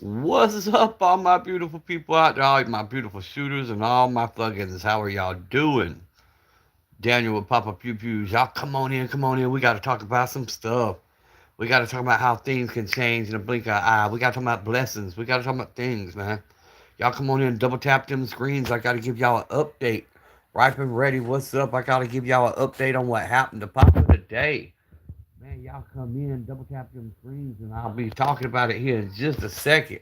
What's up, all my beautiful people out there, all my beautiful shooters and all my thuggins? How are y'all doing? Daniel with Papa Pew Pews. Y'all come on in, come on in. We got to talk about some stuff. We got to talk about how things can change in a blink of an eye. We got to talk about blessings. We got to talk about things, man. Y'all come on in, double tap them screens. I got to give y'all an update. Ripe and ready. What's up? I got to give y'all an update on what happened to Papa today. Man, y'all come in, double tap them screens, and I'll be talking about it here in just a second.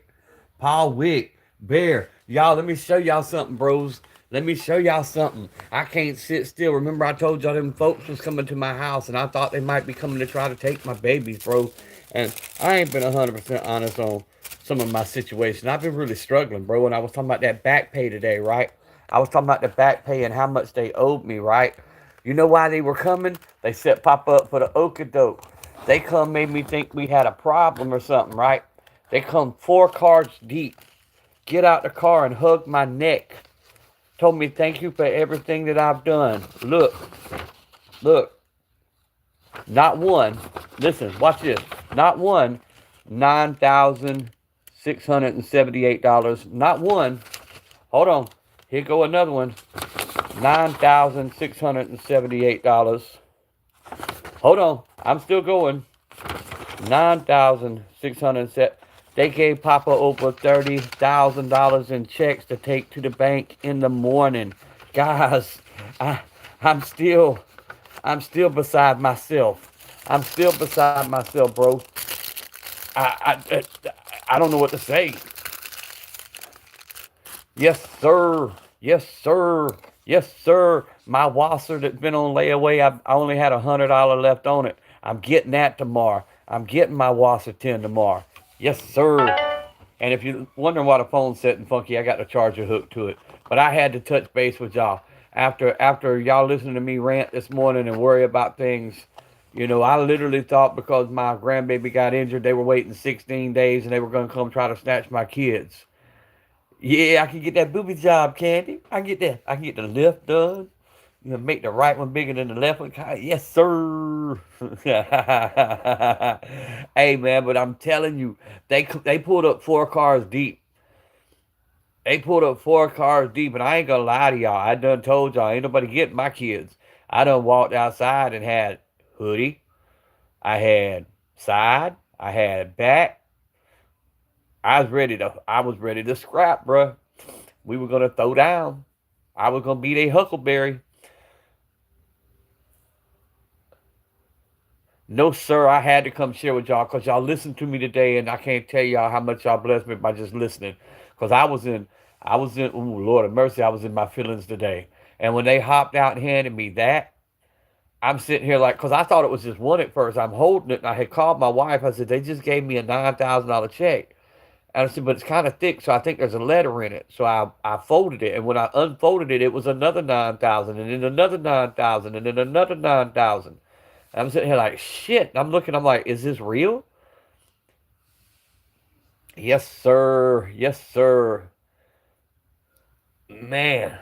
Paul Wick, Bear, y'all, let me show y'all something, bros. Let me show y'all something. I can't sit still. Remember, I told y'all them folks was coming to my house, and I thought they might be coming to try to take my babies, bro. And I ain't been 100% honest on some of my situation. I've been really struggling, bro. And I was talking about that back pay today, right? I was talking about the back pay and how much they owed me, right? You know why they were coming? They set Pop up for the okadoke. They come made me think we had a problem or something, right? They come 4 cars deep, get out the car and hug my neck. Told me thank you for everything that I've done. Look, look, not one. Listen, watch this. Not one. $9,678. Not one. Hold on. Here go another one. $9,678. Hold on. I'm still going. 9,607. They gave Papa over $30,000 in checks to take to the bank in the morning. Guys, I, I'm still, I'm still beside myself. I'm still beside myself, bro. I don't know what to say. Yes, sir. Yes, sir. Yes, sir. My wasser that's been on layaway, I only had $100 left on it. I'm getting that tomorrow. I'm getting my wasser 10 tomorrow. Yes, sir. And if you're wondering why the phone's setting funky, I got the charger hooked to it. But I had to touch base with y'all. After y'all listening to me rant this morning and worry about things, I literally thought because my grandbaby got injured, they were waiting 16 days and they were going to come try to snatch my kids. Yeah, I can get that booby job, Candy. I can get that. I can get the left done. Make the right one bigger than the left one. Yes, sir. Hey, man, but I'm telling you, they pulled up 4 cars deep. They pulled up 4 cars deep, and I ain't gonna lie to y'all. I done told y'all, ain't nobody getting my kids. I done walked outside and had hoodie. I had side. I had back. I was ready to scrap, bruh. We were gonna throw down. I was gonna beat a Huckleberry. No, sir, I had to come share with y'all because y'all listened to me today, and I can't tell y'all how much y'all blessed me by just listening. Because ooh, Lord of mercy, I was in my feelings today. And when they hopped out and handed me that, I'm sitting here like, because I thought it was just one at first. I'm holding it, and I had called my wife. I said, they just gave me a $9,000 check. And I said, but it's kind of thick, so I think there's a letter in it. So I folded it, and when I unfolded it, it was another 9,000, and then another 9,000, and then another 9,000. I'm sitting here like, shit. I'm looking, I'm like, is this real? Yes, sir. Yes, sir. Man,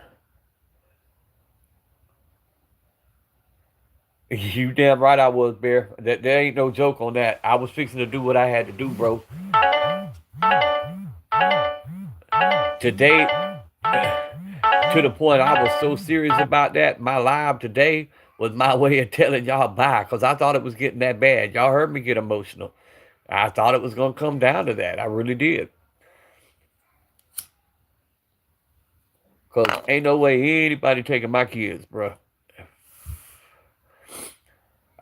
you damn right I was, Bear. There ain't no joke on that. I was fixing to do what I had to do, bro. Today, to the point I was so serious about that, my live today was my way of telling y'all bye because I thought it was getting that bad. Y'all heard me get emotional. I thought it was going to come down to that. I really did. Because ain't no way anybody taking my kids, bro.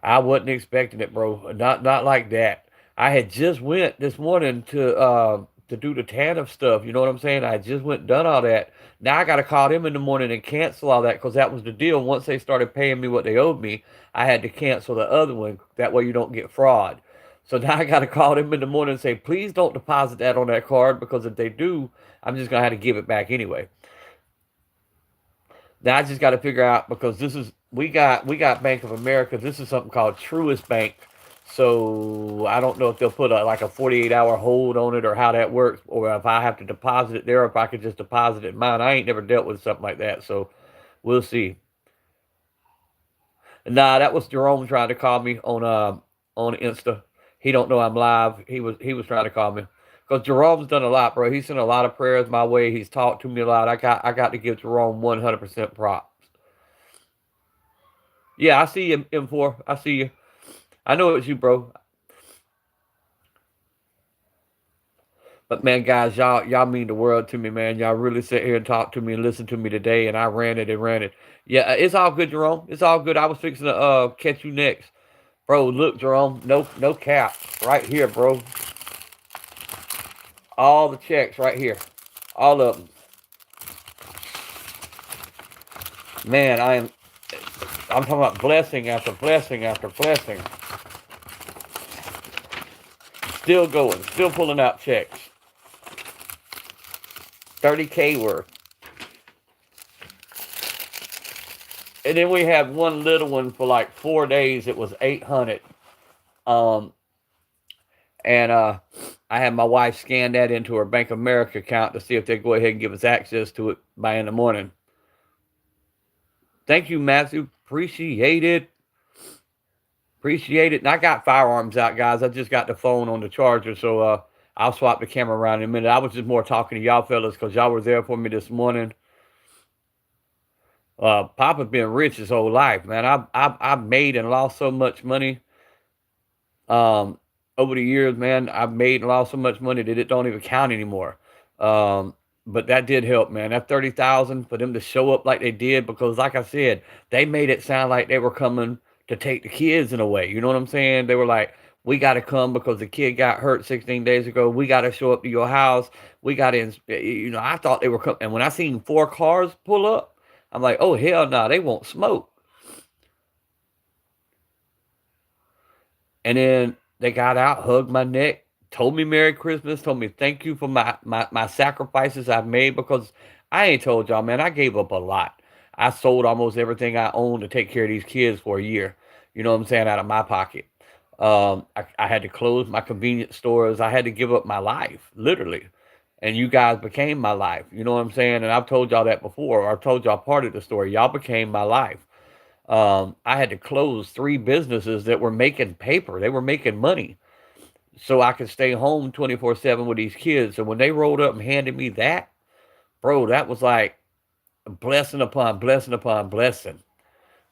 I wasn't expecting it, bro. Not like that. I had just went this morning to do the TANF stuff. You know what I'm saying? I just went and done all that. Now I got to call them in the morning and cancel all that because that was the deal. Once they started paying me what they owed me, I had to cancel the other one. That way you don't get fraud. So now I got to call them in the morning and say, please don't deposit that on that card because if they do, I'm just gonna have to give it back anyway. Now I just got to figure out because this is we got Bank of America. This is something called Truist Bank. So I don't know if they'll put like a 48-hour hold on it or how that works, or if I have to deposit it there, or if I could just deposit it in mine. I ain't never dealt with something like that, so we'll see. Nah, that was Jerome trying to call me on Insta. He don't know I'm live. He was trying to call me. Because Jerome's done a lot, bro. He sent a lot of prayers my way. He's talked to me a lot. I got to give Jerome 100% props. Yeah, I see you, M4. I see you. I know it's you, bro. But man, guys, y'all mean the world to me, man. Y'all really sit here and talk to me and listen to me today, and I ran it and ran it. Yeah, it's all good, Jerome. It's all good. I was fixing to catch you next, bro. Look, Jerome, no cap, right here, bro. All the checks right here, all of them. Man, I'm talking about blessing after blessing after blessing. Still going, still pulling out checks. 30K worth. And then we had one little one for like 4 days. It was 800. Um, and I had my wife scan that into her Bank of America account to see if they go ahead and give us access to it by in the morning. Thank you, Matthew. Appreciate it. Appreciate it. And I got firearms out, guys. I just got the phone on the charger, so I'll swap the camera around in a minute. I was just more talking to y'all fellas because y'all were there for me this morning. Papa's been rich his whole life, man. I've made and lost so much money. Over the years, man, I've made and lost so much money that it don't even count anymore. But that did help, man. That 30,000 for them to show up like they did, because like I said, they made it sound like they were coming to take the kids in a way. You know what I'm saying? They were like, we got to come because the kid got hurt 16 days ago. We got to show up to your house. We got to, I thought they were coming. And when I seen 4 cars pull up, I'm like, oh, hell no, they won't smoke. And then they got out, hugged my neck, told me Merry Christmas, told me thank you for my sacrifices I've made, because I ain't told y'all, man, I gave up a lot. I sold almost everything I owned to take care of these kids for a year. You know what I'm saying? Out of my pocket. I had to close my convenience stores. I had to give up my life, literally. And you guys became my life. You know what I'm saying? And I've told y'all that before, or I've told y'all part of the story. Y'all became my life. I had to close 3 businesses that were making paper. They were making money. So I could stay home 24/7 with these kids. So when they rolled up and handed me that, bro, that was like blessing upon blessing upon blessing.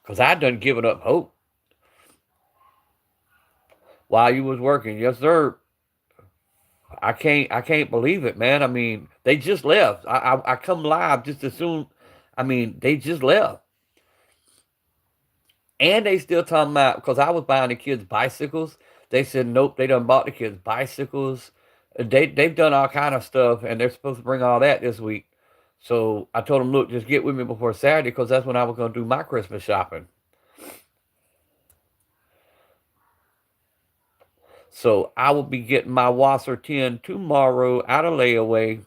Because I done given up hope while you was working. Yes, sir. I can't believe it, man. I mean, they just left. I come live just as soon. I mean, they just left. And they still talking about, because I was buying the kids bicycles. They said nope, they done bought the kids bicycles. They've done all kind of stuff, and they're supposed to bring all that this week. So I told them, look, just get with me before Saturday, because that's when I was going to do my Christmas shopping. So I will be getting my Wasser 10 tomorrow out of layaway,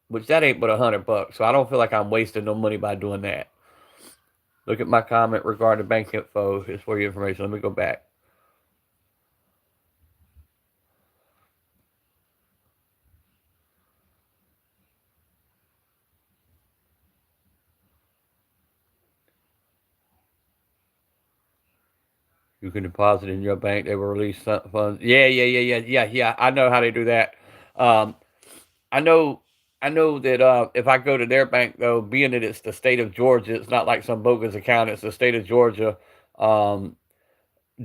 which that ain't but $100. So I don't feel like I'm wasting no money by doing that. Look at my comment regarding bank info. It's for your information. Let me go back. You can deposit in your bank. They will release funds. Yeah. I know how they do that. Um, I know. I know that if I go to their bank, though, being that it's the state of Georgia, it's not like some bogus account. It's the state of Georgia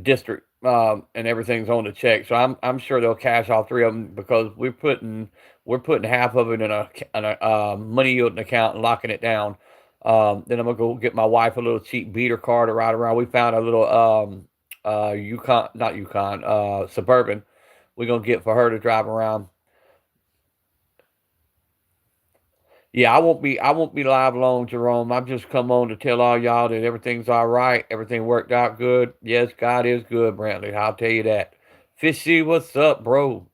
district, and everything's on the check. So I'm sure they'll cash all 3 of them, because we're putting half of it in a money yielding account and locking it down. Then I'm gonna go get my wife a little cheap beater car to ride around. We found a little Yukon, not Yukon, Suburban. We're gonna get for her to drive around. Yeah, I won't be live long, Jerome. I've just come on to tell all y'all that everything's all right. Everything worked out good. Yes, God is good, Brantley. I'll tell you that. Fishy, what's up, bro?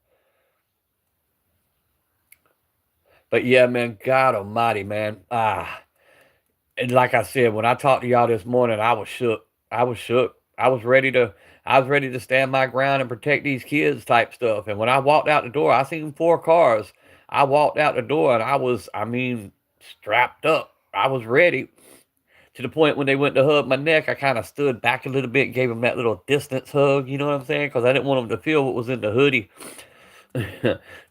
But yeah, man, God Almighty, man. And like I said, when I talked to y'all this morning, I was shook. I was shook. I was ready to stand my ground and protect these kids type stuff. And when I walked out the door, I seen 4 cars. I walked out the door and I mean, strapped up. I was ready, to the point when they went to hug my neck, I kind of stood back a little bit, gave them that little distance hug. You know what I'm saying? Because I didn't want them to feel what was in the hoodie.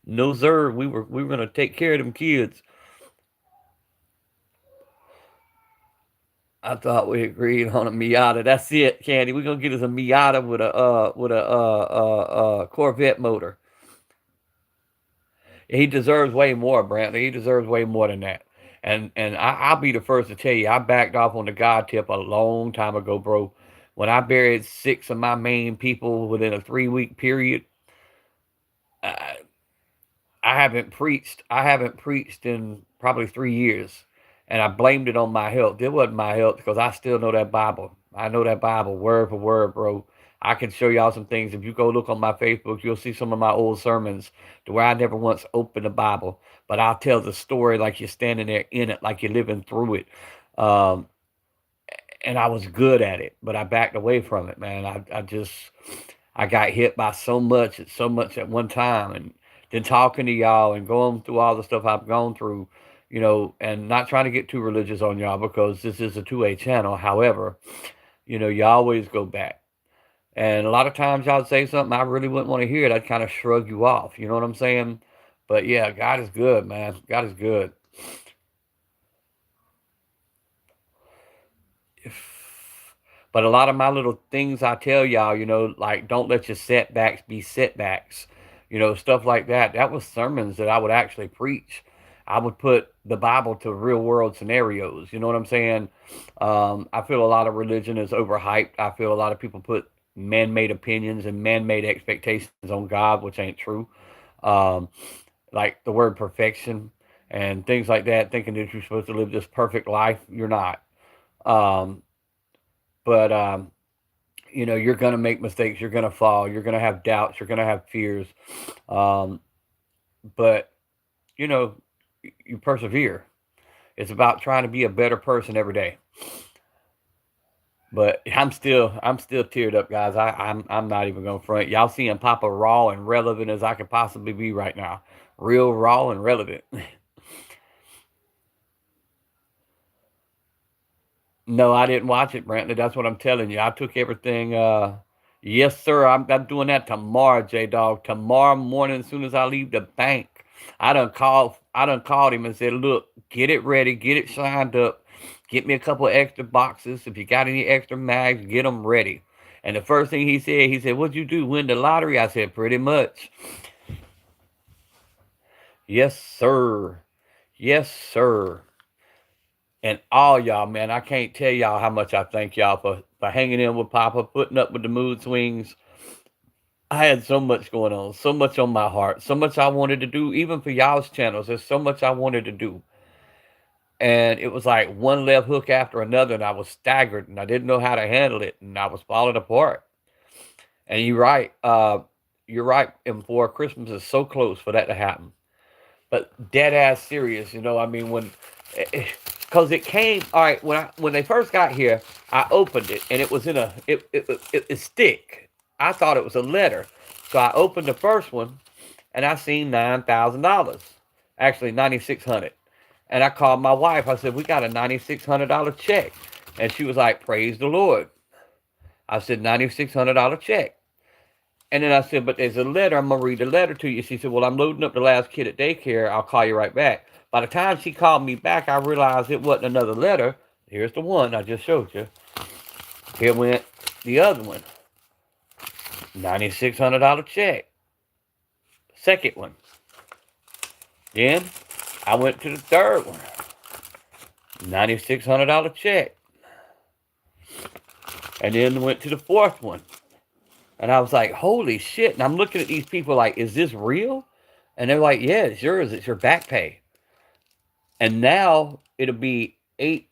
No, sir. We were gonna take care of them kids. I thought we agreed on a Miata. That's it, Candy. We're gonna get us a Miata with a Corvette motor. He deserves way more, Brantley. He deserves way more than that. And I'll be the first to tell you, I backed off on the God tip a long time ago, bro. When I buried 6 of my main people within a 3-week period, I, I haven't preached. I haven't preached in probably 3 years, and I blamed it on my health. It wasn't my health because I still know that Bible. I know that Bible word for word, bro. I can show y'all some things. If you go look on my Facebook, you'll see some of my old sermons to where I never once opened the Bible, but I'll tell the story like you're standing there in it, like you're living through it. Um, and I was good at it, but I backed away from it, man. I got hit by so much at one time, and then talking to y'all and going through all the stuff I've gone through, and not trying to get too religious on y'all because this is a 2A channel. However, you always go back. And a lot of times y'all say something I really wouldn't want to hear it. I'd kind of shrug you off. You know what I'm saying? But yeah, God is good, man. God is good. But a lot of my little things I tell y'all, like don't let your setbacks be setbacks, stuff like that. That was sermons that I would actually preach. I would put the Bible to real world scenarios. You know what I'm saying? I feel a lot of religion is overhyped. I feel a lot of people put man made opinions and man made expectations on God, which ain't true. Um, like the word perfection and things like that, thinking that you're supposed to live this perfect life. You're not. Um, but you're going to make mistakes, you're going to fall, you're going to have doubts, you're going to have fears, um, but you know you persevere. It's about trying to be a better person every day. But I'm still teared up, guys. I'm not even gonna front. Y'all seeing Papa raw and relevant as I could possibly be right now, real raw and relevant. No, I didn't watch it, Brantley. That's what I'm telling you. I took everything. Yes, sir. I'm doing that tomorrow, J Dog. Tomorrow morning, as soon as I leave the bank, I done called him and said, "Look, get it ready, get it signed up, get me a couple of extra boxes. If you got any extra mags, get them ready." And the first thing he said, "What'd you do? Win the lottery?" I said, "Pretty much." Yes, sir. Yes, sir. And all y'all, man, I can't tell y'all how much I thank y'all for hanging in with Papa, putting up with the mood swings. I had so much going on, so much on my heart, so much I wanted to do, even for y'all's channels. There's so much I wanted to do. And it was like one left hook after another, and I was staggered, and I didn't know how to handle it, and I was falling apart. And you're right. And for Christmas is so close for that to happen. But dead ass serious, I mean, because it came. All right, when they first got here, I opened it and it was in a stick. I thought it was a letter, so I opened the first one, and I seen $9,000, actually 9,600. And I called my wife. I said, "We got a $9,600 check," and she was like, "Praise the Lord." I said, $9,600 check. And then I said, "But there's a letter. I'm going to read the letter to you." She said, "Well, I'm loading up the last kid at daycare. I'll call you right back." By the time she called me back, I realized it wasn't another letter. Here's the one I just showed you. Here went the other one. $9,600 check. Second one. Then I went to the third one. $9,600 check. And then went to the fourth one. And I was like, holy shit. And I'm looking at these people like, is this real? And they're like, yeah, it's yours. It's your back pay. And now it'll be eight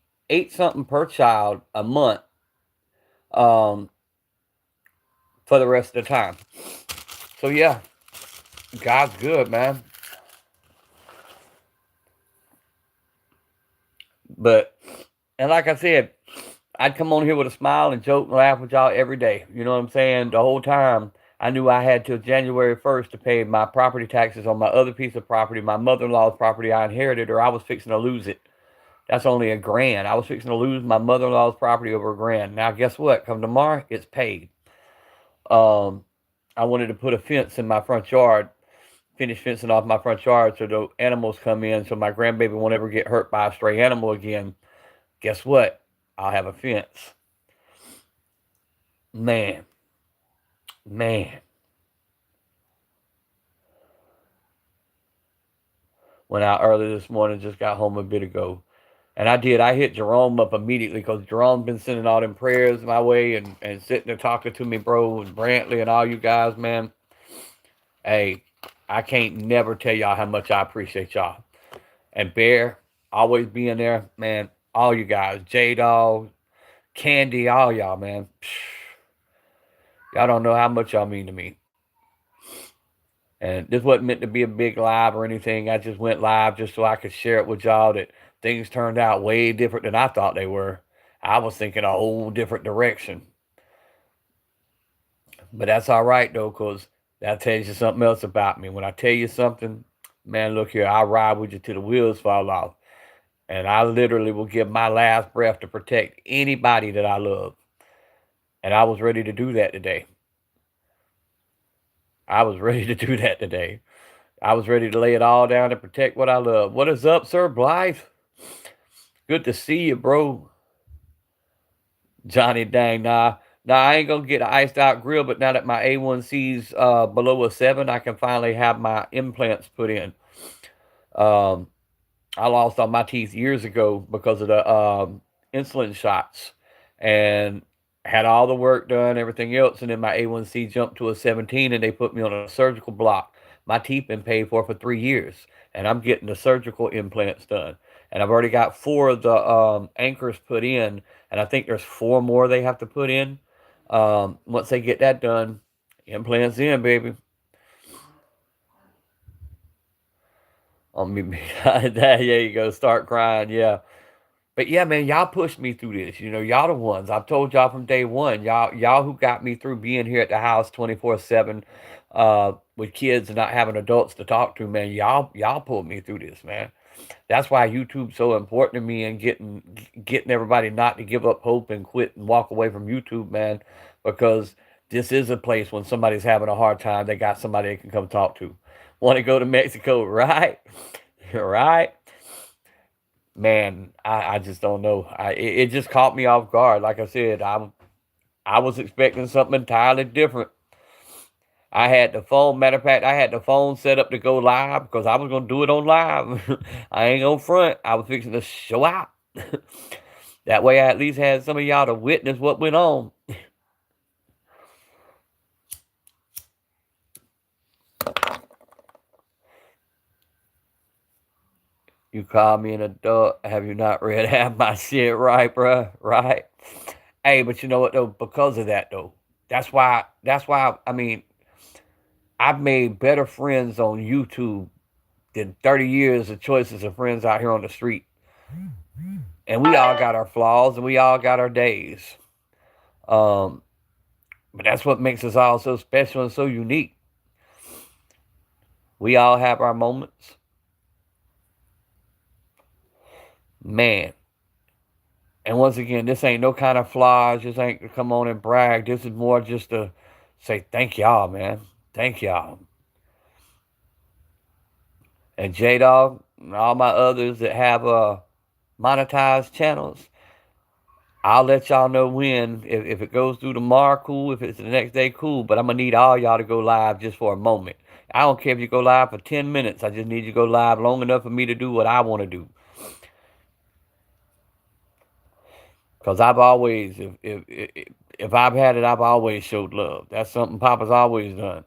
something per child a month, um, for the rest of the time. So yeah, God's good, man. But and like I said, I'd come on here with a smile and joke and laugh with y'all every day. You know what I'm saying? The whole time I knew I had till January 1st to pay my property taxes on my other piece of property, my mother-in-law's property I inherited, or I was fixing to lose it. That's only $1,000. I was fixing to lose my mother-in-law's property over $1,000. Now, guess what? Come tomorrow, it's paid. Um, I wanted to put a fence in my front yard, finish fencing off my front yard so the animals come in so my grandbaby won't ever get hurt by a stray animal again. Guess what? I'll have a fence. Man. Went out early this morning, just got home a bit ago. And I hit Jerome up immediately because Jerome's been sending all them prayers my way and sitting there talking to me, bro, and Brantley and all you guys, man. Hey, I can't never tell y'all how much I appreciate y'all. And Bear, always being there, man. All you guys, J-Dog, Candy, all y'all, man. Y'all don't know how much y'all mean to me. And this wasn't meant to be a big live or anything. I just went live just so I could share it with y'all that things turned out way different than I thought they were. I was thinking a whole different direction. But that's all right, though, because that tells you something else about me. When I tell you something, man, look here, I'll ride with you till the wheels fall off. And I literally will give my last breath to protect anybody that I love. And I was ready to do that today. I was ready to lay it all down and protect what I love. What is up, Sir Blythe? Good to see you, bro. Johnny dang, nah, I ain't gonna get an iced out grill, but now that my A1C's below a 7, I can finally have my implants put in. I lost all my teeth years ago because of the insulin shots and had all the work done, everything else, and then my A1C jumped to a 17 and they put me on a surgical block. My teeth been paid for 3 years, and I'm getting the surgical implants done. And I've already got 4 of the anchors put in, and I think there's 4 more they have to put in. Once they get that done, implants in, baby. On me, there you go. Start crying, yeah. But yeah, man, y'all pushed me through this. You know, y'all the ones. I've told y'all from day one. Y'all who got me through being here at the house 24/7, with kids and not having adults to talk to, man. Y'all pulled me through this, man. That's why YouTube's so important to me and getting everybody not to give up hope and quit and walk away from YouTube, man. Because this is a place when somebody's having a hard time, they got somebody they can come talk to. Want to go to Mexico, right? Right? Man, I just don't know. It just caught me off guard. Like I said, I was expecting something entirely different. I had the phone, matter of fact, I had the phone set up to go live because I was going to do it on live. I ain't going front. I was fixing to show out. That way I at least had some of y'all to witness what went on. You call me an adult. Have you not read half my shit, right, bruh? Right? Hey, but you know what, though? Because of that, though. That's why, I mean, I've made better friends on YouTube than 30 years of choices of friends out here on the street. And we all got our flaws and we all got our days. But that's what makes us all so special and so unique. We all have our moments. Man. And once again, this ain't no kind of flaws. This ain't to come on and brag. This is more just to say thank y'all, man. Thank y'all. And J-Dog and all my others that have monetized channels, I'll let y'all know when. If it goes through tomorrow, cool. If it's the next day, cool. But I'm going to need all y'all to go live just for a moment. I don't care if you go live for 10 minutes. I just need you to go live long enough for me to do what I want to do. Because I've always, if I've had it, I've always showed love. That's something Papa's always done.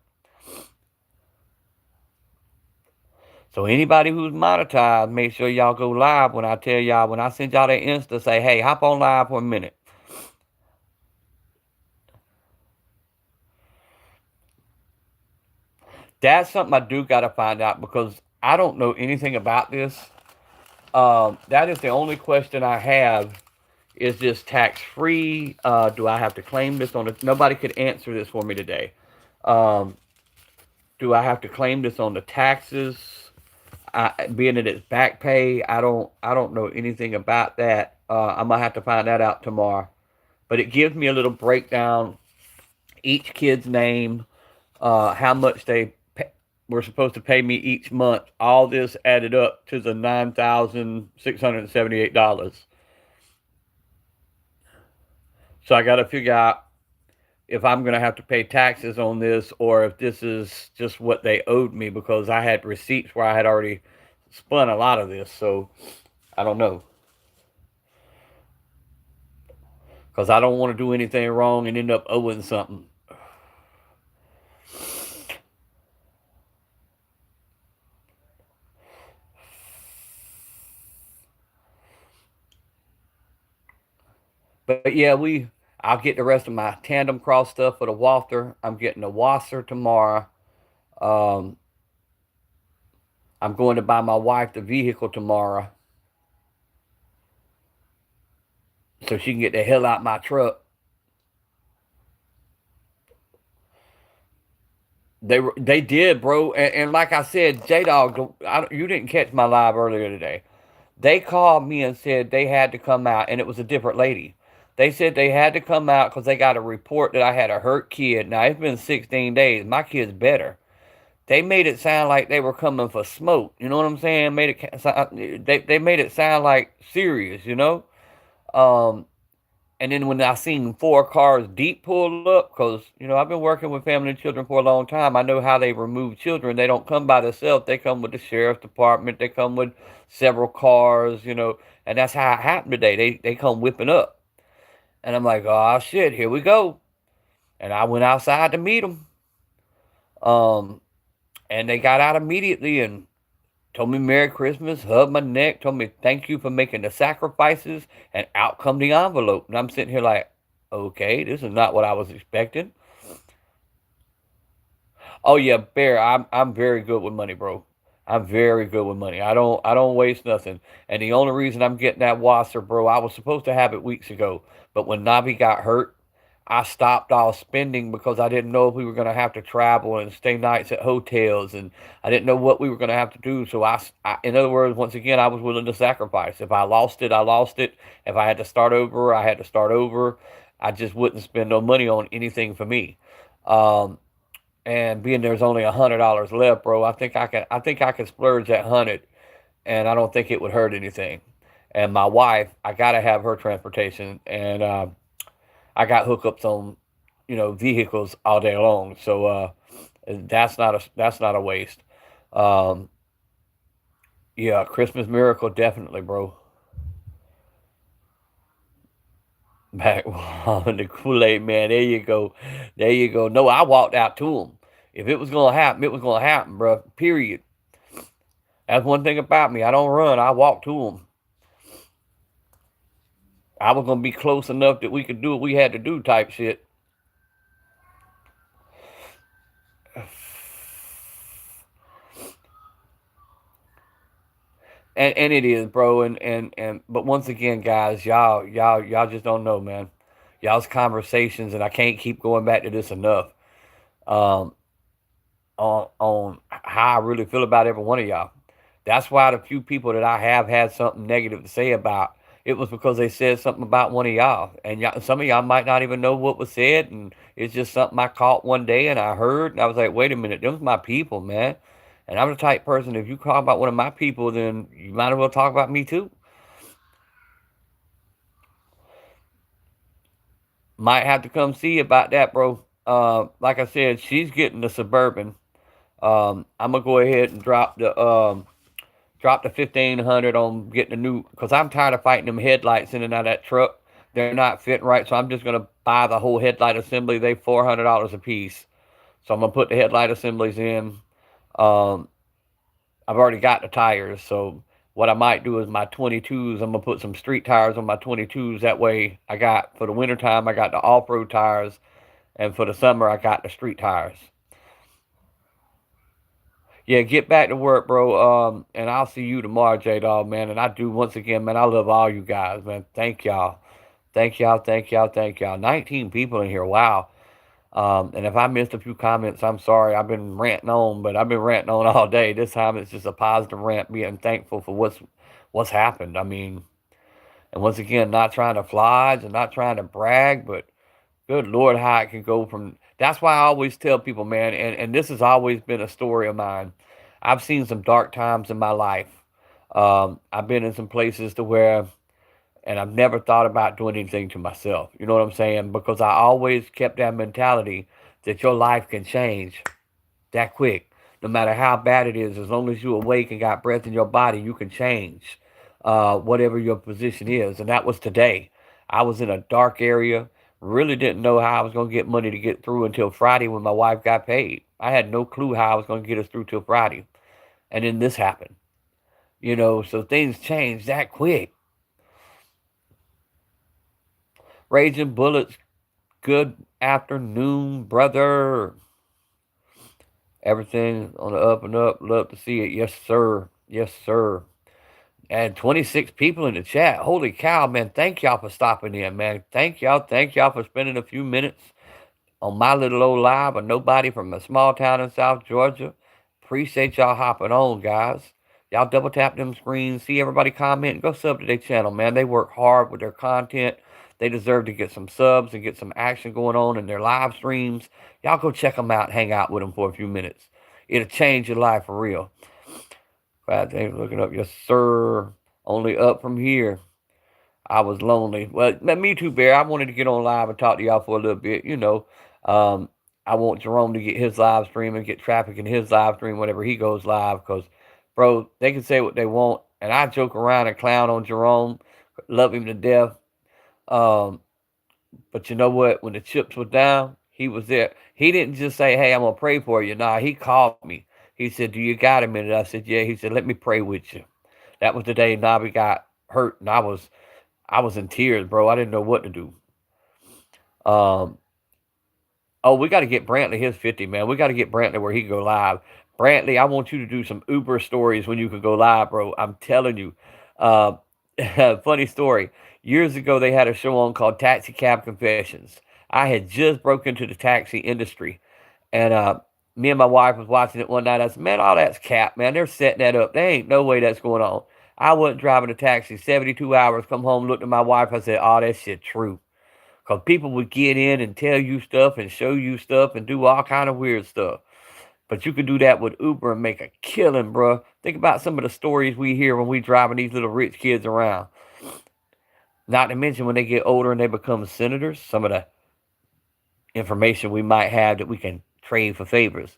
So anybody who's monetized, make sure y'all go live when I tell y'all, when I send y'all that Insta, say, hey, hop on live for a minute. That's something I do got to find out because I don't know anything about this. That is the only question I have. Is this tax-free? Do I have to claim this on it? Nobody could answer this for me today. Do I have to claim this on the taxes? Being that it's back pay, I don't know anything about that. I'm gonna have to find that out tomorrow. But it gives me a little breakdown, each kid's name, how much they pay. were supposed to pay me each month. All this added up to the $9,678. So I got to figure out if I'm going to have to pay taxes on this or if this is just what they owed me, because I had receipts where I had already spun a lot of this. So I don't know. Because I don't want to do anything wrong and end up owing something. But yeah, I'll get the rest of my tandem cross stuff for the wafter. I'm getting the wasser tomorrow. Um, I'm going to buy my wife the vehicle tomorrow so she can get the hell out my truck. They did, bro, and like I said, J Dog, you didn't catch my live earlier today. They called me and said they had to come out, and it was a different lady. They said they had to come out because they got a report that I had a hurt kid. Now it's been 16 days. My kid's better. They made it sound like they were coming for smoke. You know what I'm saying? They made it sound like serious. Um, and then when I seen 4 cars deep pull up, because I've been working with family and children for a long time. I know how they remove children. They don't come by themselves. They come with the sheriff's department. They come with several cars. And that's how it happened today. They come whipping up, and I'm like, oh shit, here we go. And I went outside to meet them. And they got out immediately and told me Merry Christmas, hugged my neck, told me thank you for making the sacrifices, and out come the envelope. And I'm sitting here like, okay, this is not what I was expecting. Oh yeah, Bear, I'm very good with money, bro. I'm very good with money. I don't waste nothing. And the only reason I'm getting that wasser, bro, I was supposed to have it weeks ago, but when Navi got hurt, I stopped all spending because I didn't know if we were going to have to travel and stay nights at hotels, and I didn't know what we were going to have to do. So in other words, once again, I was willing to sacrifice. If I lost it, I lost it. If I had to start over, I had to start over. I just wouldn't spend no money on anything for me. Um, and being there's only $100 left, bro, I think I can splurge that 100, and I don't think it would hurt anything. And my wife, I gotta have her transportation, and I got hookups on, vehicles all day long. So that's not a waste. Um, yeah, Christmas miracle definitely, bro. Back on the Kool-Aid man. There you go. There you go. No, I walked out to him. If it was gonna happen, it was gonna happen, bro. Period. That's one thing about me. I don't run. I walk to him. I was gonna be close enough that we could do what we had to do, type shit. And it is, bro. And but once again, guys, y'all just don't know, man. Y'all's conversations, and I can't keep going back to this enough. Um, on how I really feel about every one of y'all. That's why the few people that I have had something negative to say about, it was because they said something about one of y'all, and some of y'all might not even know what was said, and it's just something I caught one day and I heard, and I was like, wait a minute, them's my people, man. And I'm the type person, if you talk about one of my people, then you might as well talk about me too. Might have to come see about that, bro. Like I said, she's getting the Suburban. I'm gonna go ahead and drop the 1,500 on getting a new, because I'm tired of fighting them headlights in and out of that truck. They're not fitting right, so I'm just gonna buy the whole headlight assembly. They $400 a piece, so I'm gonna put the headlight assemblies in. Um, I've already got the tires, so what I might do is my 22s. I'm gonna put some street tires on my 22s. That way, I got for the wintertime, I got the off-road tires, and for the summer, I got the street tires. Yeah, get back to work, bro. And I'll see you tomorrow, J Dog, man. And I do once again, man. I love all you guys, man. Thank y'all, thank y'all, thank y'all, thank y'all. 19 people in here, wow. And if I missed a few comments, I'm sorry. I've been ranting on, but I've been ranting on all day. This time it's just a positive rant, being thankful for what's happened. I mean, and once again, not trying to flodge and not trying to brag, but Good Lord, how it can go from. That's why I always tell people, man, and this has always been a story of mine. I've seen some dark times in my life. I've been in some places to where, and I've never thought about doing anything to myself. You know what I'm saying? Because I always kept that mentality that your life can change that quick. No matter how bad it is, as long as you awake and got breath in your body, you can change whatever your position is. And that was today. I was in a dark area, really didn't know how I was going to get money to get through until Friday when my wife got paid. I had no clue how I was going to get us through till Friday. And then this happened. So things changed that quick. Raging Bullets, good afternoon, brother. Everything on the up and up. Love to see it. Yes, sir. Yes, sir. And 26 people in the chat. Holy cow, man. Thank y'all for stopping in, man. Thank y'all. Thank y'all for spending a few minutes on my little old live. A nobody from a small town in South Georgia. Appreciate y'all hopping on, guys. Y'all double tap them screens. See everybody comment and go sub to their channel, man. They work hard with their content. They deserve to get some subs and get some action going on in their live streams. Y'all go check them out and hang out with them for a few minutes. It'll change your life for real. Glad they looking up. Yes, sir. Only up from here. I was lonely. Well, me too, Bear. I wanted to get on live and talk to y'all for a little bit. I want Jerome to get his live stream and get traffic in his live stream whenever he goes live. Because, bro, they can say what they want. And I joke around and clown on Jerome. Love him to death. But you know what? When the chips were down, he was there. He didn't just say, hey, I'm going to pray for you. Nah, he called me. He said, do you got a minute? I said, yeah. He said, let me pray with you. That was the day Nobby got hurt, and I was in tears, bro. I didn't know what to do. We got to get Brantley his 50, man. We got to get Brantley where he can go live. Brantley, I want you to do some Uber stories when you can go live, bro. I'm telling you. Funny story. Years ago, they had a show on called Taxi Cab Confessions. I had just broken into the taxi industry, and me and my wife was watching it one night. I said, man, all that's cap, man. They're setting that up. There ain't no way that's going on. I wasn't driving a taxi 72 hours, come home, looked at my wife. I said, oh, that shit true. Because people would get in and tell you stuff and show you stuff and do all kind of weird stuff. But you can do that with Uber and make a killing, bro. Think about some of the stories we hear when we driving these little rich kids around. Not to mention when they get older and they become senators, some of the information we might have that we can trade for favors.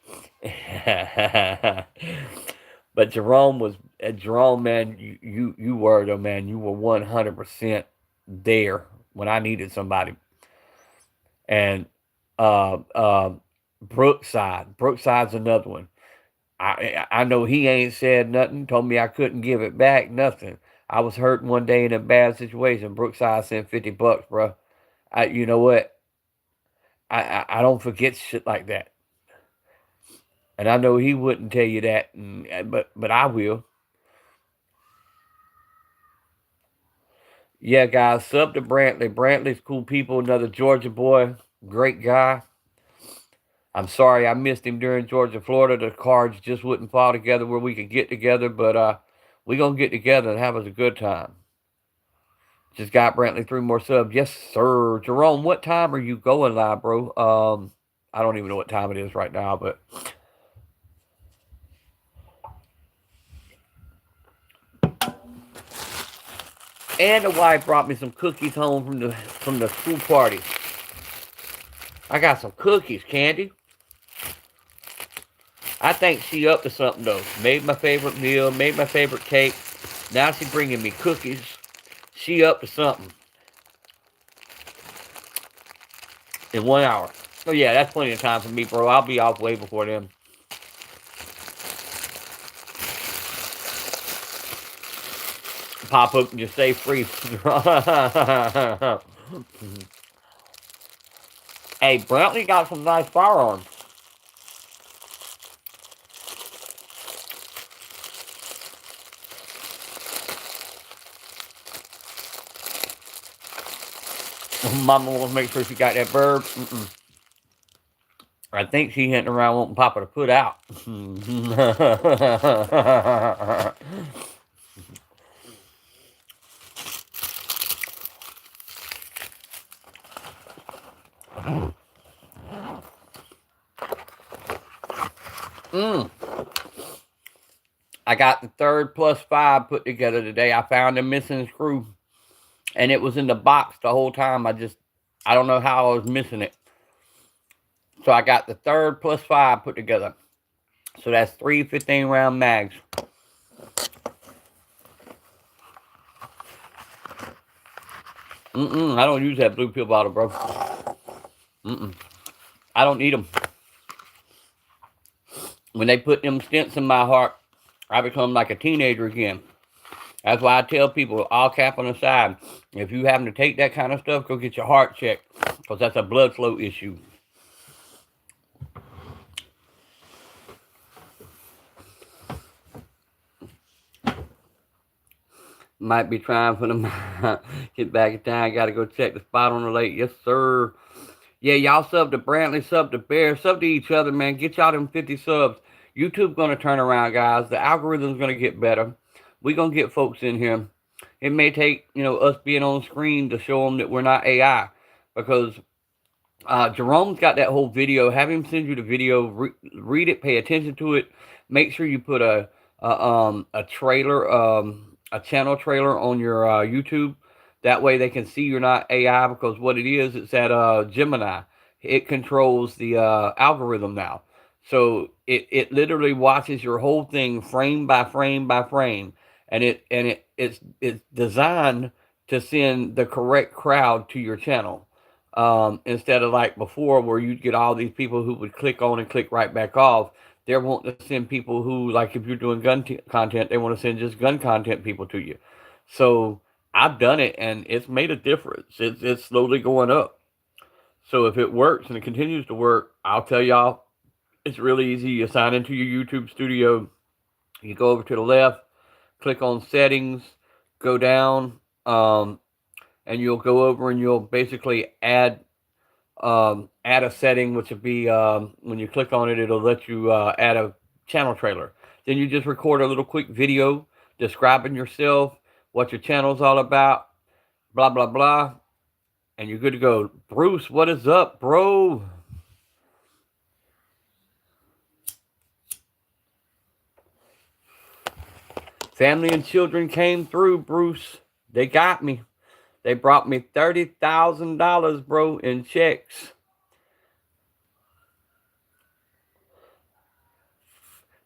But Jerome, man, you were though, man. You were 100% there when I needed somebody. And Brookside's another one. I know he ain't said nothing. Told me I couldn't give it back. Nothing. I was hurt one day in a bad situation. Brookside sent $50, bro. You know what? I don't forget shit like that. And I know he wouldn't tell you that, but I will. Yeah, guys, sub to Brantley. Brantley's cool people, another Georgia boy, great guy. I'm sorry I missed him during Georgia, Florida. The cards just wouldn't fall together where we could get together, but we're going to get together and have us a good time. Just got Brantley 3 more subs. Yes, sir. Jerome, what time are you going live, bro? I don't even know what time it is right now, but... And the wife brought me some cookies home from the school party. I got some cookies, Candy. I think she up to something, though. Made my favorite meal, made my favorite cake. Now she's bringing me cookies. She up to something. In 1 hour. Oh, yeah, that's plenty of time for me, bro. I'll be off way before then. Pop up and just stay free. Hey, Brantley got some nice firearms. Mama wants to make sure she got that bird. I think she hitting around wanting Papa to put out. I got the third plus 5 put together today. I found a missing screw, and it was in the box the whole time. I don't know how I was missing it. So I got the third plus 5 put together. So that's 3 15-round mags. I don't use that blue pill bottle, bro. I don't need them. When they put them stents in my heart, I become like a teenager again. That's why I tell people, all cap on the side, if you happen to take that kind of stuff, go get your heart checked, because that's a blood flow issue. Might be trying for them. Get back in time. Got to go check the spot on the lake. Yes, sir. Yeah, y'all sub to Brantley, sub to Bear, sub to each other, man. Get y'all them 50 subs. YouTube's going to turn around, guys. The algorithm's going to get better. We're going to get folks in here. It may take, us being on screen to show them that we're not AI. Because Jerome's got that whole video. Have him send you the video. Read it. Pay attention to it. Make sure you put a trailer, a channel trailer on your YouTube. That way they can see you're not AI, because what it is, it's that Gemini. It controls the algorithm now. So it literally watches your whole thing frame by frame by frame. And it's designed to send the correct crowd to your channel. Instead of like before, where you'd get all these people who would click on and click right back off. They're wanting to send people who, like if you're doing gun content, they want to send just gun content people to you. So I've done it, and it's made a difference. It's slowly going up. So if it works and it continues to work, I'll tell y'all, it's really easy. You sign into your YouTube studio. You go over to the left, click on settings, go down, and you'll go over and you'll basically add a setting, which would be when you click on it, it'll let you add a channel trailer. Then you just record a little quick video describing yourself, what your channel's all about, blah, blah, blah, and you're good to go. Bruce, what is up, bro? Family and children came through, Bruce. They got me. They brought me $30,000, bro, in checks.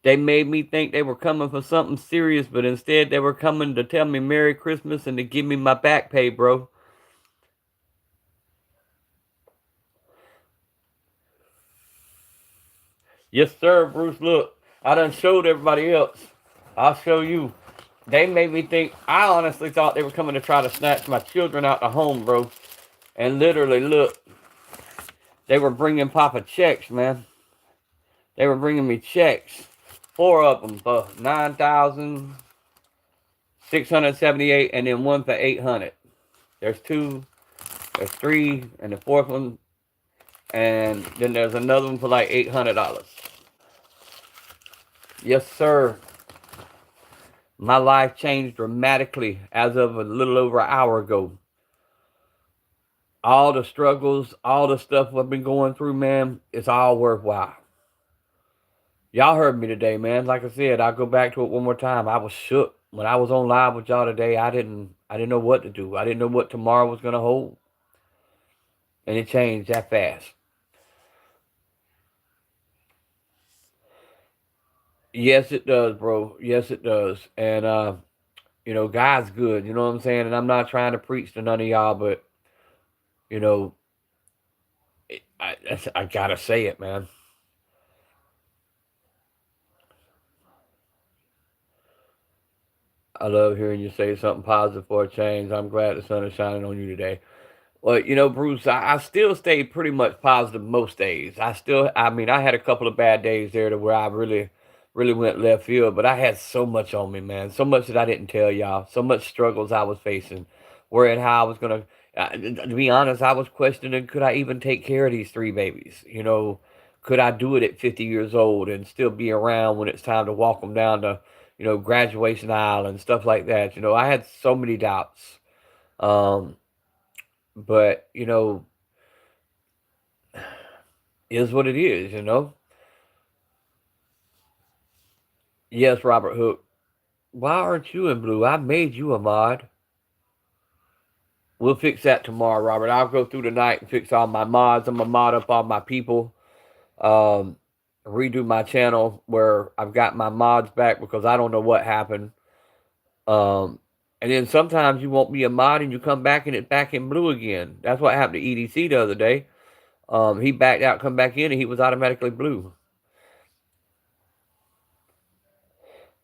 They made me think they were coming for something serious, but instead they were coming to tell me Merry Christmas and to give me my back pay, bro. Yes, sir, Bruce. Look, I done showed everybody else. I'll show you. They made me think, I honestly thought they were coming to try to snatch my children out the home, bro. And literally, look, they were bringing Papa checks, man. They were bringing me checks. 4 of them for $9,678, and then one for $800. There's 2, there's 3, and the 4th one, and then there's another one for like $800. Yes, sir. My life changed dramatically as of a little over an hour ago. All the struggles, all the stuff I've been going through, man, it's all worthwhile. Y'all heard me today, man. Like I said, I'll go back to it one more time. I was shook. When I was on live with y'all today, I didn't know what to do. I didn't know what tomorrow was going to hold. And it changed that fast. Yes, it does, bro. Yes, it does. And, God's good. You know what I'm saying? And I'm not trying to preach to none of y'all, but, I got to say it, man. I love hearing you say something positive for a change. I'm glad the sun is shining on you today. Well, Bruce, I still stay pretty much positive most days. I had a couple of bad days there to where I really, really went left field, but I had so much on me, man. So much that I didn't tell y'all. So much struggles I was facing. Worrying how I was going to be honest, I was questioning, could I even take care of these 3 babies? Could I do it at 50 years old and still be around when it's time to walk them down to, graduation aisle and stuff like that? I had so many doubts. But, is what it is, you know. Yes, Robert Hook. Why aren't you in blue? I made you a mod. We'll fix that tomorrow, Robert. I'll go through tonight and fix all my mods. I'm gonna mod up all my people. Um, redo my channel where I've got my mods back because I don't know what happened. Um, and then sometimes you won't be a mod and you come back and it's back in blue again. That's what happened to EDC the other day. He backed out, come back in, and he was automatically blue.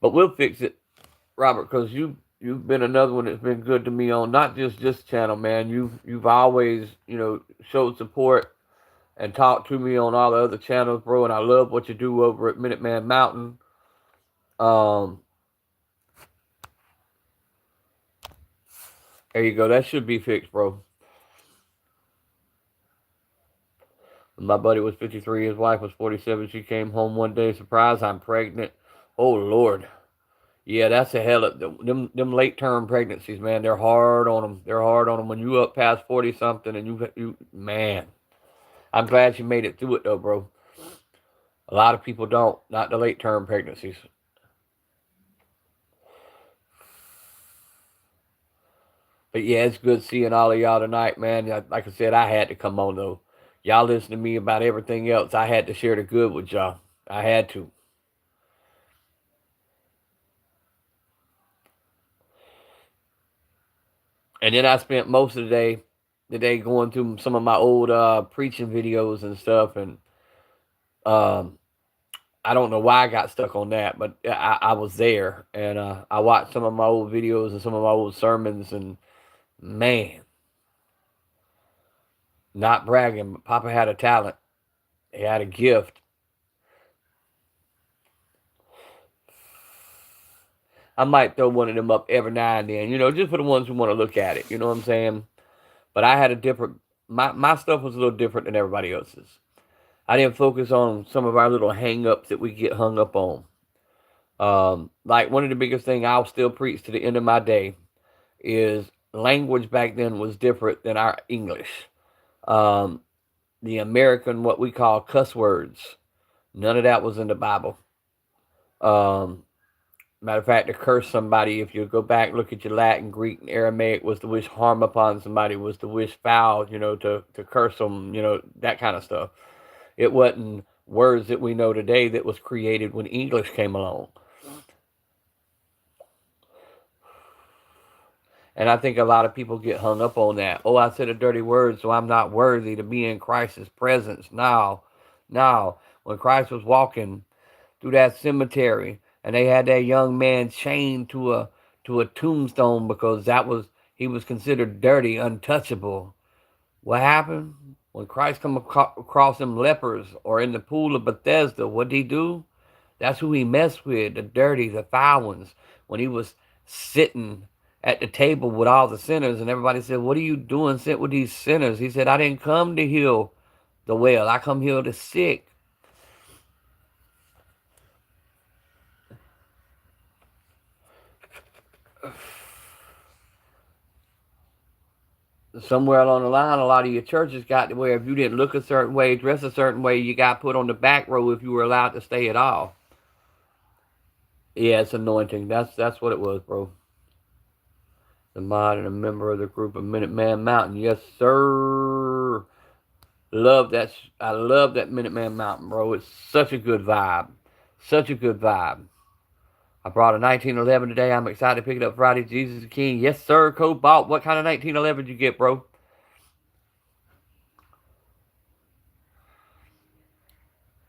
But we'll fix it, Robert, because you've been another one that's been good to me on not just this channel, man. You've always showed support and talked to me on all the other channels, bro. And I love what you do over at Minuteman Mountain. Um, there you go. That should be fixed, bro. My buddy was 53. His wife was 47. She came home one day, surprise, I'm pregnant. Oh Lord. Yeah, that's a hell of them late term pregnancies, man. They're hard on them. They're hard on them when you up past 40 something and you man. I'm glad you made it through it though, bro. A lot of people don't. Not the late term pregnancies. But yeah, it's good seeing all of y'all tonight, man. Like I said, I had to come on though. Y'all listen to me about everything else. I had to share the good with y'all. I had to. And then I spent most of the day going through some of my old preaching videos and stuff, and um, I don't know why I got stuck on that, but I was there, and I watched some of my old videos and some of my old sermons, and man, not bragging, but Papa had a talent. He had a gift. I might throw one of them up every now and then, just for the ones who want to look at it. You know what I'm saying? But I had a different. My stuff was a little different than everybody else's. I didn't focus on some of our little hang-ups that we get hung up on. Like one of the biggest things I'll still preach to the end of my day is language back then was different than our English. Um, the American, what we call cuss words, none of that was in the Bible. Matter of fact, to curse somebody, if you go back, look at your Latin, Greek, and Aramaic, was to wish harm upon somebody, was to wish foul, to curse them, that kind of stuff. It wasn't words that we know today that was created when English came along. And I think a lot of people get hung up on that. Oh, I said a dirty word, so I'm not worthy to be in Christ's presence. Now, when Christ was walking through that cemetery and they had that young man chained to a tombstone because he was considered dirty, untouchable. What happened? When Christ come across them lepers or in the pool of Bethesda, what did he do? That's who he messed with, the dirty, the foul ones. When he was sitting at the table with all the sinners, and everybody said, what are you doing sitting with these sinners? He said, I didn't come to heal the well. I come heal the sick. Somewhere along the line, a lot of your churches got to where if you didn't look a certain way, dress a certain way, you got put on the back row if you were allowed to stay at all. Yeah, it's anointing. That's what it was, bro. The mod and a member of the group of Minuteman Mountain. Yes, sir. Love that. I love that Minuteman Mountain, bro. It's such a good vibe. Such a good vibe. I brought a 1911 today. I'm excited to pick it up Friday. Jesus the King. Yes, sir. Cobalt. What kind of 1911 did you get, bro?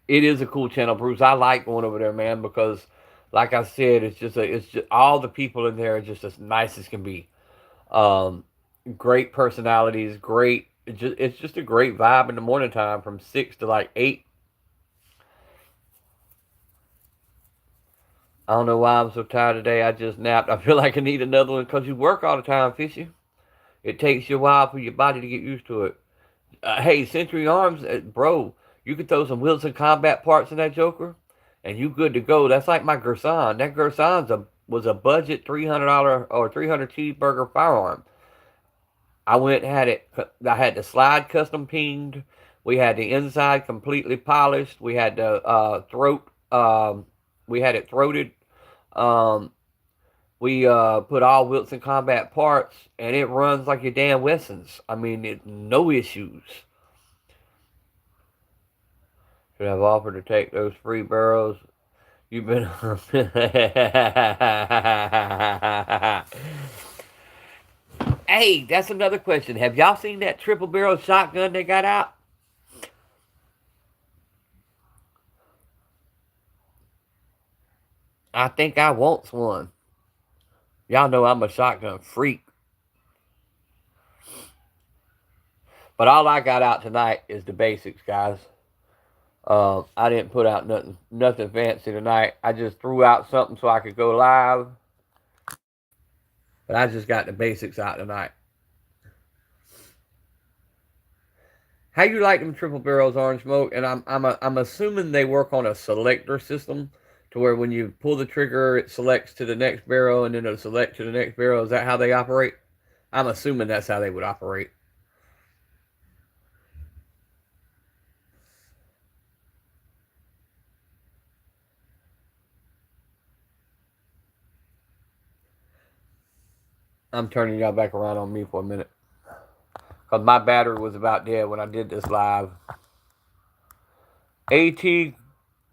It is a cool channel, Bruce. I like going over there, man, because, like I said, it's just all the people in there are just as nice as can be. Great personalities, great. It's just a great vibe in the morning time from 6 to like 8. I don't know why I'm so tired today. I just napped. I feel like I need another one because you work all the time, Fishy. It takes you a while for your body to get used to it. Hey, Century Arms, bro, you could throw some Wilson combat parts in that Joker, and you good to go. That's like my Gerson. That Gerson was a budget $300 or $300 cheeseburger firearm. I went and had it. I had the slide custom pinged We had the inside completely polished. We had the throat. We had it throated. Um, we put all Wilson Combat parts, and it runs like your damn Wessons. I mean, no issues. Should have offered to take those free barrels. You've been. Hey, that's another question. Have y'all seen that triple barrel shotgun they got out? I think I want one. Y'all know I'm a shotgun freak. But all I got out tonight is the basics, guys. I didn't put out nothing fancy tonight. I just threw out something so I could go live. But I just got the basics out tonight. How you like them triple barrels, Orange Smoke? And I'm assuming they work on a selector system, to where when you pull the trigger, it selects to the next barrel, and then it'll select to the next barrel. Is that how they operate? I'm assuming that's how they would operate. I'm turning y'all back around on me for a minute, because my battery was about dead when I did this live. AT,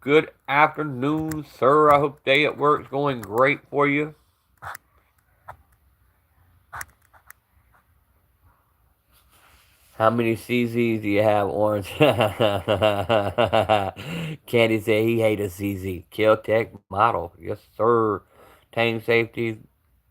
good afternoon, sir. I hope day at work's going great for you. How many CZs do you have, Orange? Candy said he hated a CZ. Kel-Tec model. Yes, sir. Tang safety.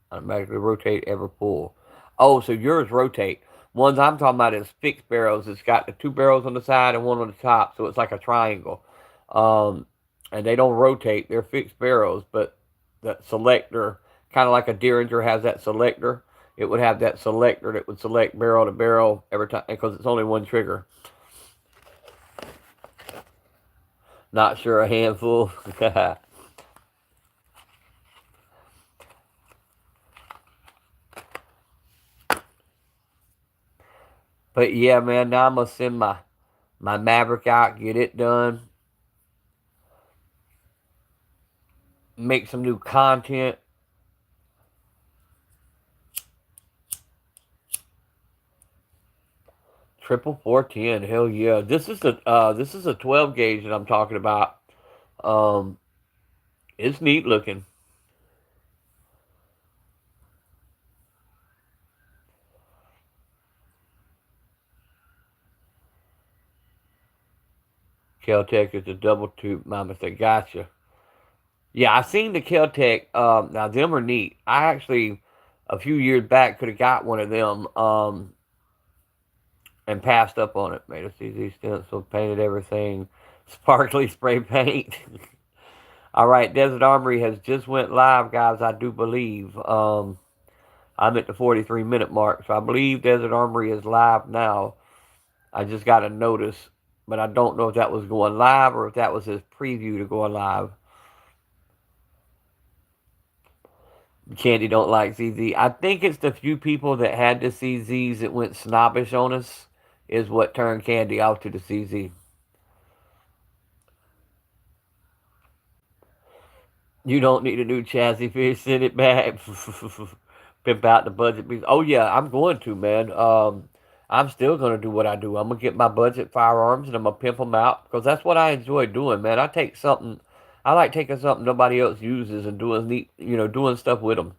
Automatically rotate every pull. Oh, so yours rotate. Ones I'm talking about is fixed barrels. It's got the 2 barrels on the side and 1 on the top, so it's like a triangle. And they don't rotate. They're fixed barrels, but that selector, kind of like a Derringer has that selector, it would have that selector that would select barrel to barrel every time, because it's only one trigger. Not sure, a handful. But yeah, man, now I'm gonna send my Maverick out, get it done, make some new content. Triple 410, hell yeah! This is a 12 gauge that I'm talking about. It's neat looking. Kel-Tec is a double tube. My mistake. Gotcha. Yeah, I seen the Kel-Tec. Now them are neat. I actually, a few years back, could have got one of them. And passed up on it. Made a CZ stencil, painted everything, sparkly spray paint. All right, Desert Armory has just went live, guys. I do believe. I'm at the 43-minute mark, so I believe Desert Armory is live now. I just got a notice, but I don't know if that was going live or if that was his preview to going live. Candy don't like CZ. I think it's the few people that had the CZs that went snobbish on us is what turned Candy off to the CZ. You don't need a new chassis fish. Send it back. Pimp out the budget piece. Oh yeah, I'm going to, man. I'm still gonna do what I do. I'm gonna get my budget firearms and I'm gonna pimp them out, because that's what I enjoy doing, man. I like taking something nobody else uses and doing neat, doing stuff with them.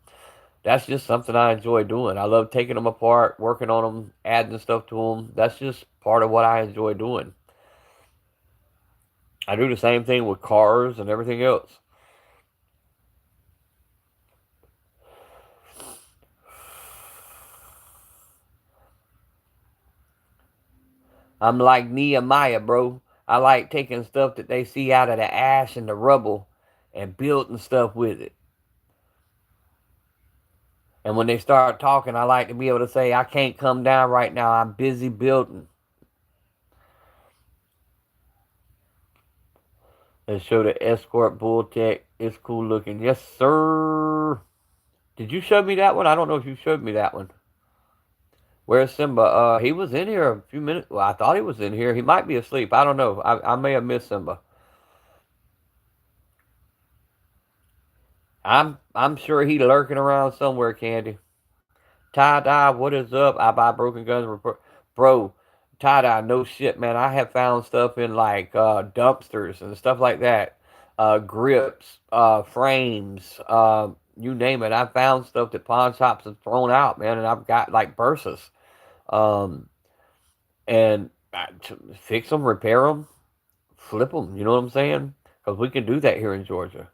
That's just something I enjoy doing. I love taking them apart, working on them, adding stuff to them. That's just part of what I enjoy doing. I do the same thing with cars and everything else. I'm like Nehemiah, bro. I like taking stuff that they see out of the ash and the rubble and building stuff with it. And when they start talking, I like to be able to say, I can't come down right now. I'm busy building. Let's show the Escort Bull Tech. It's cool looking. Yes, sir. Did you show me that one? I don't know if you showed me that one. Where's Simba? He was in here a few minutes. Well, I thought he was in here. He might be asleep. I don't know. I may have missed Simba. I'm sure he lurking around somewhere, Candy. Tie dye, what is up? I buy broken guns report. Bro, tie dye, no shit, man. I have found stuff in like dumpsters and stuff like that. Grips, frames, you name it. I found stuff that pawn shops have thrown out, man, and I've got like burses. Um, and fix them, repair them, flip them. You know what I'm saying? Because we can do that here in Georgia.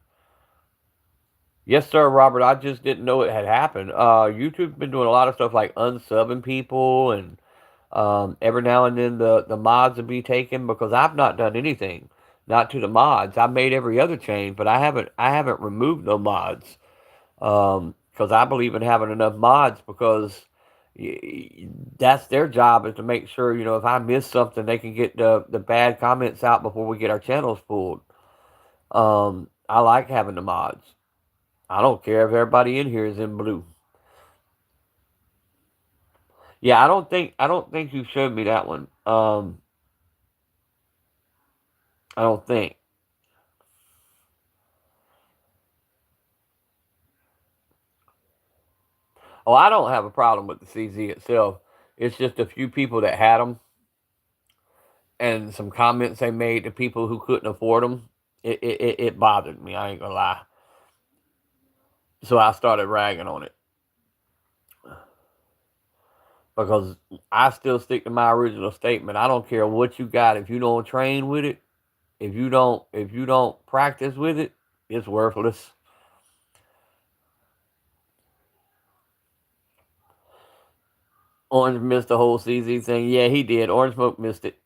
Yes, sir, Robert. I just didn't know it had happened. YouTube's been doing a lot of stuff like unsubbing people, and every now and then the mods will be taken because I've not done anything, not to the mods. I made every other change, but I haven't removed no mods because I believe in having enough mods because that's their job is to make sure if I miss something they can get the bad comments out before we get our channels pulled. I like having the mods. I don't care if everybody in here is in blue. Yeah, I don't think you showed me that one. I don't think. Oh, I don't have a problem with the CZ itself. It's just a few people that had them and some comments they made to people who couldn't afford them. It bothered me. I ain't gonna lie. So I started ragging on it because I still stick to my original statement. I don't care what you got if you don't train with it. If you don't practice with it, it's worthless. Orange missed the whole CZ thing. Yeah, he did. Orange Smoke missed it.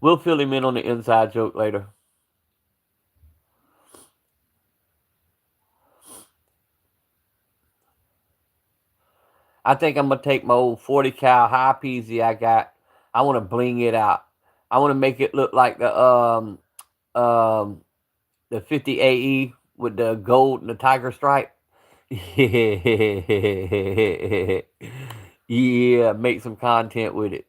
We'll fill him in on the inside joke later. I think I'm gonna take my old 40 cal high PZ I got. I want to bling it out. I want to make it look like um the 50 AE with the gold and the tiger stripe. Yeah, make some content with it.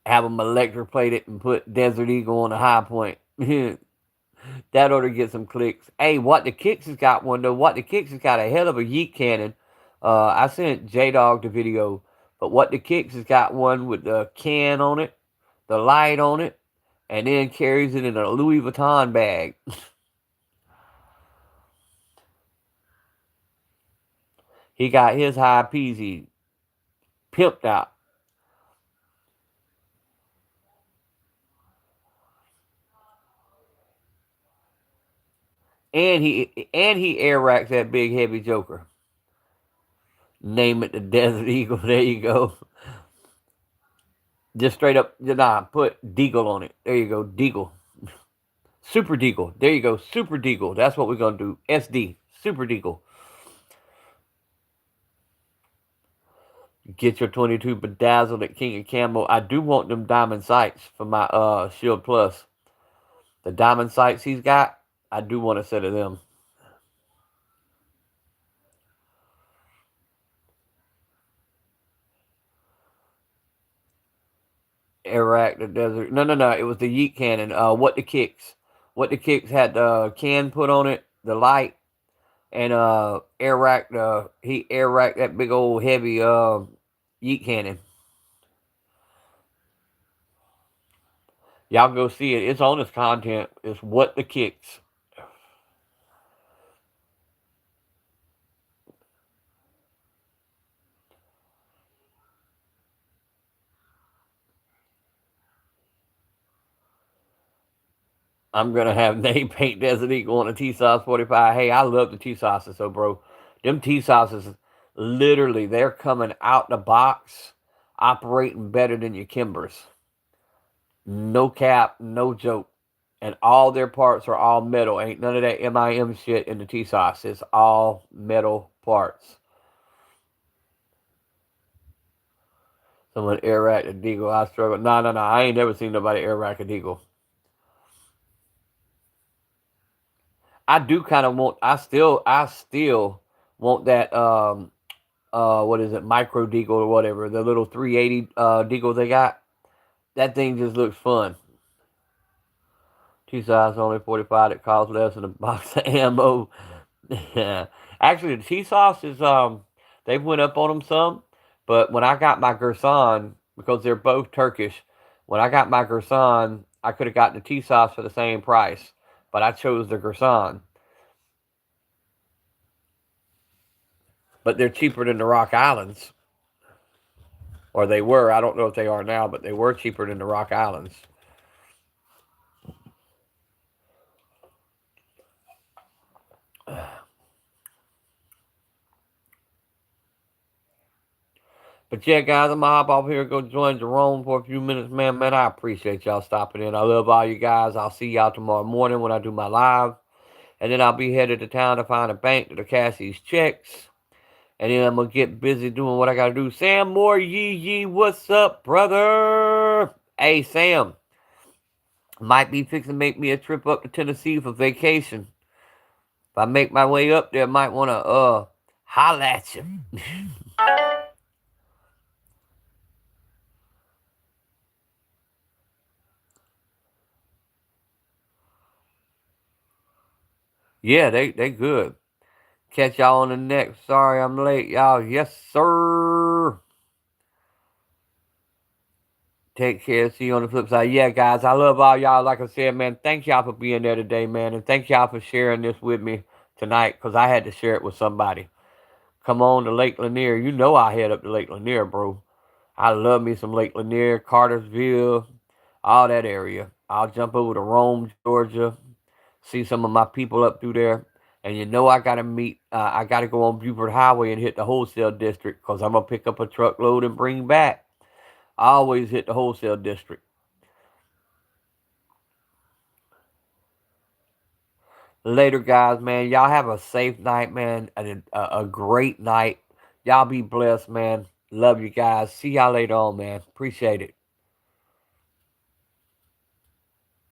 Have them electroplate it and put Desert Eagle on the high point. That ought to get some clicks. Hey, What the Kicks has got one though. What the Kicks has got a hell of a yeet cannon. I sent J Dog the video, but What the Kicks has got one with the can on it, the light on it, and then carries it in a Louis Vuitton bag. He got his high peasy pimped out. And he air racks that big heavy joker. Name it the Desert Eagle. There you go. Just straight up, put Deagle on it. There you go, Deagle. Super Deagle. There you go, Super Deagle. That's what we're gonna do. SD, Super Deagle. Get your 22 bedazzled at King of Camo. I do want them diamond sights for my Shield Plus. The diamond sights he's got, I do want a set of them. Iraq, the desert. No. It was the yeet cannon. What the Kicks. What the Kicks had the can put on it, the light, and he air racked that big old heavy yeet cannon. Y'all go see it. It's on his content. It's What the Kicks. I'm gonna have Nate paint Desert Eagle on a T-Sauce 45. Hey, I love the T-Sauces, so bro. Them T-Sauces, literally, they're coming out the box, operating better than your Kimbers. No cap, no joke. And all their parts are all metal. Ain't none of that MIM shit in the T-Sauce. It's all metal parts. Someone air rack a Deagle. I struggle. No. I ain't never seen nobody air rack a Deagle. I do kind of want. I still want that what is it, micro deagle or whatever, the little 380 deagle they got. That thing just looks fun. T-size only 45. It costs less than a box of ammo. Actually, the T-sauce is they went up on them some, but when I got my Gerson, because they're both Turkish, when I got my Gerson, I could have gotten the T-sauce for the same price, but I chose the Gerson. But they're cheaper than the Rock Islands, or they were. I don't know if they are now, but they were cheaper than the Rock Islands. But yeah, guys, I'm gonna hop off here and go join Jerome for a few minutes, man. Man, I appreciate y'all stopping in. I love all you guys. I'll see y'all tomorrow morning when I do my live. And then I'll be headed to town to find a bank to cash these checks. And then I'm gonna get busy doing what I gotta do. Sam Moore, yee, what's up, brother? Hey, Sam. Might be fixing to make me a trip up to Tennessee for vacation. If I make my way up there, I might wanna holla at you. Yeah, they good. Catch y'all on the next. Sorry I'm late, y'all. Yes, sir. Take care. See you on the flip side. Yeah, guys, I love all y'all. Like I said, man, thank y'all for being there today, man. And thank y'all for sharing this with me tonight, because I had to share it with somebody. Come on to Lake Lanier. You know I head up to Lake Lanier, bro. I love me some Lake Lanier, Cartersville, all that area. I'll jump over to Rome, Georgia, see some of my people up through there. And you know I gotta I gotta go on Buford Highway and hit the wholesale district, because I'm gonna pick up a truckload and bring back. I always hit the wholesale district. Later, guys, man. Y'all have a safe night, man, and a great night. Y'all be blessed, man. Love you guys. See y'all later on, man. Appreciate it.